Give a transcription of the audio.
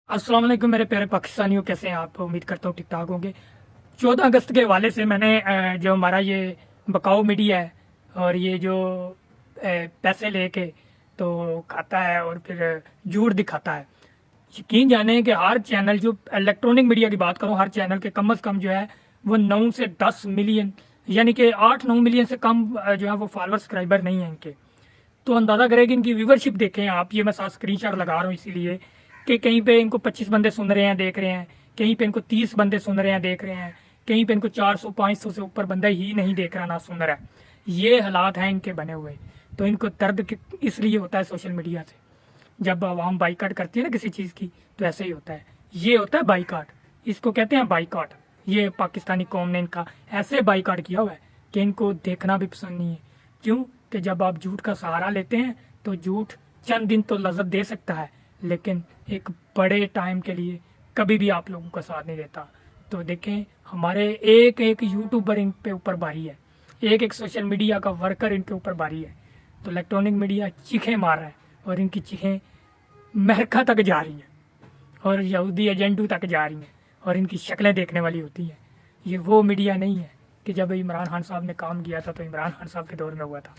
अस्सलाम वालेकुम मेरे प्यारे पाकिस्तानियों, कैसे हैं आप? उम्मीद करता हूँ ठीक ठाक होंगे। 14 अगस्त के हवाले से मैंने जो हमारा ये बकाऊ मीडिया है और ये जो पैसे लेके तो खाता है और फिर झूठ दिखाता है। यकीन जाने कि हर चैनल, जो इलेक्ट्रॉनिक मीडिया की बात करूँ, हर चैनल के कम से कम जो है वो 9 से 10 मिलियन, यानी कि 8-9 मिलियन से कम जो है वो फॉलोअर सब्सक्राइबर नहीं है इनके। तो अंदाज़ा करें कि इनकी व्यूवरशिप देखें आप। ये मैं साथ स्क्रीनशॉट लगा रहा हूँ इसीलिए कि कहीं पे इनको 25 बंदे सुन रहे हैं, देख रहे हैं, कहीं पे इनको 30 बंदे सुन रहे हैं, देख रहे हैं, कहीं पे इनको 400-500 से ऊपर बंदा ही नहीं देख रहा, ना सुन रहा है। ये हालात हैं इनके बने हुए। तो इनको दर्द इसलिए होता है सोशल मीडिया से। जब आवाम बाइकाट करती है ना किसी चीज़ की, तो ऐसे ही होता है। ये होता है बाइकाट, इसको कहते हैं बाइकाट। ये पाकिस्तानी कौम ने इनका ऐसे बाइकाट किया हुआ है कि इनको देखना भी पसंद नहीं है। क्यों? कि जब आप झूठ का सहारा लेते हैं तो झूठ चंद दिन तो लज्जत दे सकता है, लेकिन एक बड़े टाइम के लिए कभी भी आप लोगों का साथ नहीं देता। तो देखें, हमारे एक एक यूट्यूबर इन पे ऊपर भारी है, एक एक सोशल मीडिया का वर्कर इनके ऊपर भारी है। तो इलेक्ट्रॉनिक मीडिया चीखें मार रहा है और इनकी चीखें अमेरिका तक जा रही हैं और यहूदी एजेंडों तक जा रही हैं और इनकी शक्लें देखने वाली होती हैं। ये वो मीडिया नहीं है कि जब इमरान खान साहब ने काम किया था तो इमरान खान साहब के दौर में हुआ था।